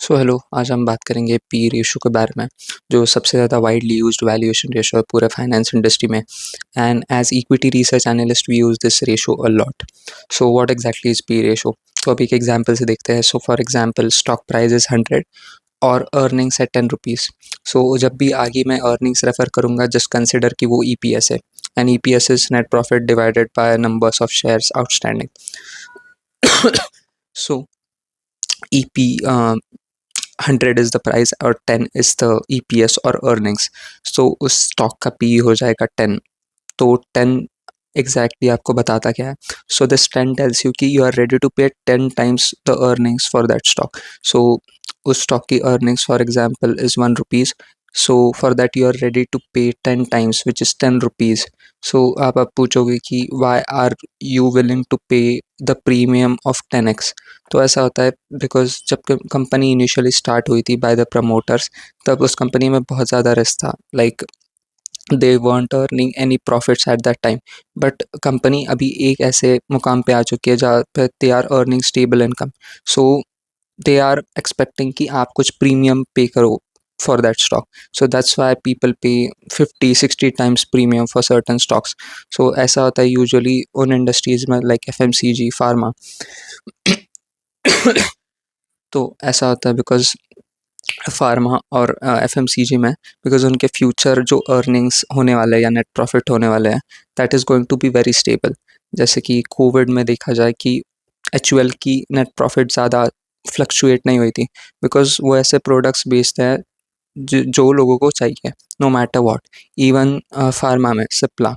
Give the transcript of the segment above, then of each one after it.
So hello, आज हम बात करेंगे पी रेशो के बारे में, जो सबसे ज़्यादा वाइडली यूज्ड वैल्यूएशन रेशो है पूरे फाइनेंस इंडस्ट्री में। And as equity research analyst we use this ratio a lot. So what exactly is P ratio? तो अभी एक एग्जांपल से देखते हैं। So for example, stock price is 100 और अर्निंग्स है 10 रुपीज़। सो जब भी आगे मैं अर्निंग्स रेफर करूँगा, जस्ट कंसिडर कि वो ईपीएस है, and EPS is net profit divided by numbers of shares outstanding. So EP 100 is the price और 10 is the EPS और earnings. So उस स्टॉक का PE हो जाएगा 10। तो 10 एग्जैक्टली आपको बताता क्या है? सो दिस 10 टेल्स यू कि you are ready to pay 10 times the earnings for that stock. So उस स्टॉक की earnings for example is 1 rupees. So for that you are ready to pay 10 times which is 10 rupees. So आप पूछोगे कि why are you willing to pay the premium of 10x? तो ऐसा होता है because जब कंपनी इनिशियली स्टार्ट हुई थी बाय द प्रमोटर्स, तब उस कंपनी में बहुत ज़्यादा रिस्क था। Like they weren't earning any profits at that time, but company अभी एक ऐसे मुकाम पे आ चुकी है जहाँ पे they are earning stable income. So they are expecting कि आप कुछ प्रीमियम पे करो for that stock. So that's why people pay 50-60 times premium for certain stocks. So ऐसा होता है यूजुअली उन इंडस्ट्रीज में, लाइक FMCG, फार्मा। तो ऐसा होता है बिकॉज फार्मा और FMCG में, बिकॉज उनके फ्यूचर जो अर्निंग्स होने वाले हैं या नेट प्रॉफिट होने वाले हैं, that is going to be very stable. जैसे कि कोविड में देखा जाए कि HUL की नेट प्रॉफिट ज़्यादा फ्लक्चुएट नहीं हुई थी, बिकॉज वो ऐसे प्रोडक्ट्स बेचते हैं जो लोगों को चाहिए, no matter what. Even pharma में सिप्ला,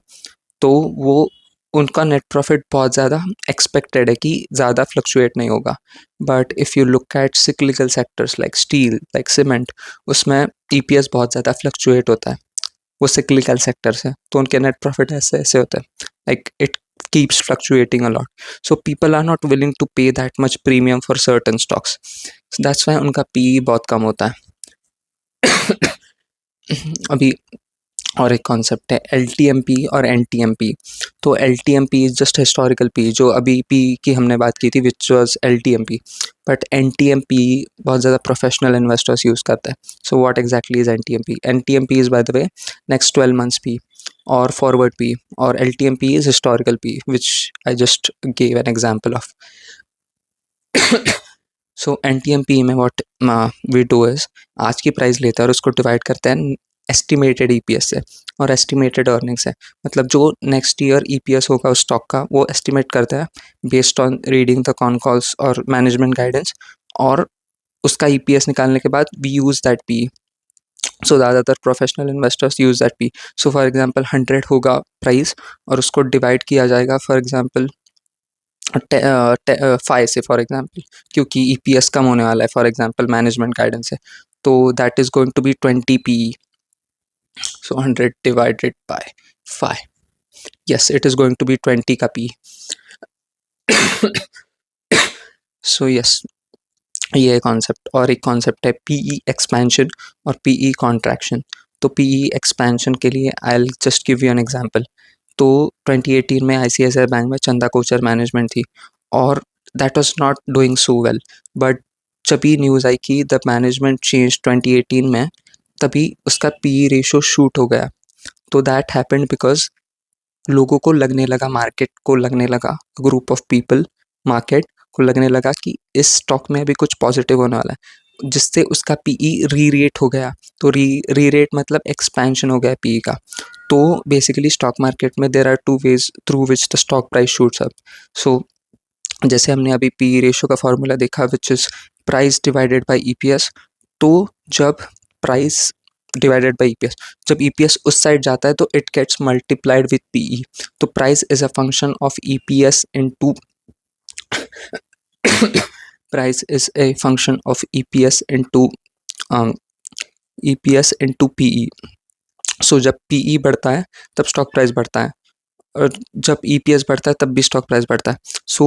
तो वो उनका नेट प्रॉफिट बहुत ज़्यादा एक्सपेक्टेड है कि ज़्यादा फ्लक्चुएट नहीं होगा। But if you look at cyclical sectors like steel, like cement, उसमें EPS बहुत ज़्यादा फ्लक्चुएट होता है। वो सिक्लिकल सेक्टर्स है, तो उनके नेट प्रॉफिट ऐसे ऐसे होते हैं, like it keeps fluctuating a lot. So people are not willing to pay that much premium for certain stocks. So that's why उनका PE बहुत कम होता है। अभी और एक कॉन्सेप्ट है LTMP और NTMP। तो LTMP is just historical P, जो अभी पी की हमने बात की थी which was LTMP। But NTMP बहुत ज़्यादा प्रोफेशनल इन्वेस्टर्स यूज़ करते हैं। सो what exactly is NTMP? NTMP is by the way next 12 months P और फॉरवर्ड पी, और LTMP is historical P which I just gave an example of. So NTMP में what we do is, आज की price लेते हैं और उसको divide करते हैं एस्टिमेटेड EPS से और एस्टिमेटेड अर्निंग्स है। मतलब जो नेक्स्ट ईयर EPS होगा उस स्टॉक का, वो एस्टिमेट करता है based on reading the con calls और मैनेजमेंट गाइडेंस, और उसका EPS निकालने के बाद वी यूज़ दैट पी। सो ज़्यादातर professional investors use that P. So for example 100 होगा प्राइस और उसको डिवाइड किया जाएगा फॉर एग्जांपल 5 से, फॉर एग्जांपल, क्योंकि EPS कम होने वाला है फॉर एग्जांपल मैनेजमेंट गाइडेंस है, तो that is going to be 20 PE. So 100 divided by 5. Yes, it is going to be 20 का P. So yes, ये कॉन्सेप्ट। और एक कॉन्सेप्ट है PE एक्सपेंशन और PE कॉन्ट्रैक्शन। तो PE एक्सपेंशन के लिए I will just give you an example. तो 2018 में ICICI बैंक में चंदा कोचर मैनेजमेंट थी और that was not doing so well. But जब ही न्यूज़ आई कि द मैनेजमेंट चेंज 2018 में, तभी उसका PE रेशो शूट हो गया। तो दैट हैपेंड बिकॉज लोगों को लगने लगा, मार्केट को लगने लगा, ग्रुप ऑफ पीपल, मार्केट को लगने लगा कि इस स्टॉक में भी कुछ पॉजिटिव होने वाला है, जिससे उसका PE री रेट हो गया। तो री रेट मतलब एक्सपेंशन हो गया PE का। तो बेसिकली स्टॉक मार्केट में there are two ways through which the stock price shoots up. So जैसे हमने अभी PE रेशो का फॉर्मूला देखा which is price divided by EPS। तो जब प्राइस डिवाइडेड बाय EPS, जब EPS उस साइड जाता है तो it gets multiplied with PE। तो price is a function of EPS into price is a function of EPS into PE। So जब PE बढ़ता है तब स्टॉक प्राइस बढ़ता है, और जब EPS बढ़ता है तब भी स्टॉक प्राइस बढ़ता है। सो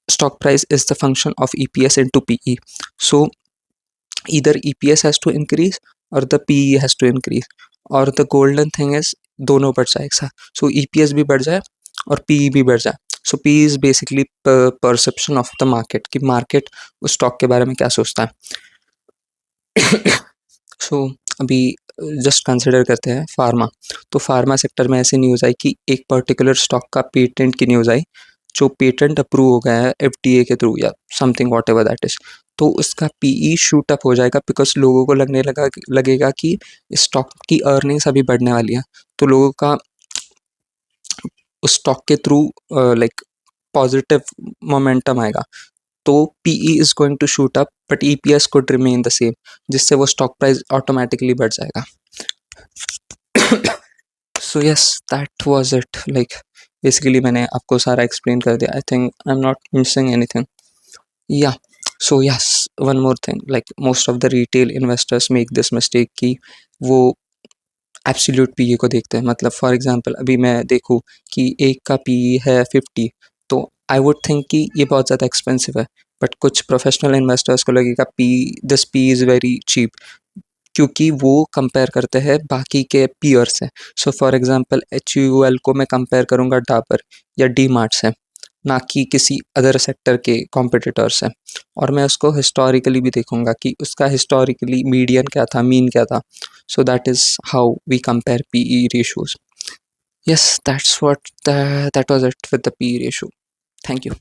stock price is the function of EPS into PE. So either EPS has to increase or the PE has to increase, और the golden thing is दोनों बढ़ जाए एक साथ। So EPS भी बढ़ जाए और PE भी बढ़ जाए। So PE is basically perception of the market, कि मार्केट उस स्टॉक के बारे में क्या सोचता है। सो अभी जस्ट कंसिडर करते हैं फार्मा। तो फार्मा सेक्टर में ऐसी न्यूज़ आई कि एक पर्टिकुलर स्टॉक का पेटेंट की न्यूज़ आई, जो पेटेंट अप्रूव हो गया है एफडीए के थ्रू या समथिंग व्हाटएवर दैट इज। तो उसका पीई शूट अप हो जाएगा बिकॉज लोगों को लगेगा कि स्टॉक की अर्निंग्स अभी बढ़ने वाली है। तो लोगों का उस स्टॉक के थ्रू लाइक पॉजिटिव मोमेंटम आएगा। तो PE is going to shoot up but EPS could remain the same, जिससे वो स्टॉक प्राइस ऑटोमेटिकली बढ़ जाएगा। So yes, that was it. Like basically मैंने आपको सारा एक्सप्लेन कर दिया। I think I am not missing anything. Yeah so yes, one more thing, like most of the retail investors make this mistake कि वो absolute PE को देखते हैं। मतलब फॉर एग्जांपल अभी मैं देखूँ कि एक का पीई है 50, तो आई वुड थिंक कि ये बहुत ज़्यादा एक्सपेंसिव है। बट कुछ प्रोफेशनल इन्वेस्टर्स को लगेगा P this P is very cheap, क्योंकि वो कंपेयर करते हैं बाकी के पीयर से। सो फॉर एग्जांपल HUL को मैं कंपेयर करूँगा डाबर या डी मार्ट से, ना कि किसी अदर सेक्टर के कॉम्पिटिटर से। और मैं उसको हिस्टोरिकली भी देखूंगा कि उसका हिस्टोरिकली मीडियन क्या था, मीन क्या था। So that is how we compare PE ratios. Yes, that's what that was it with the PE ratio. Thank you.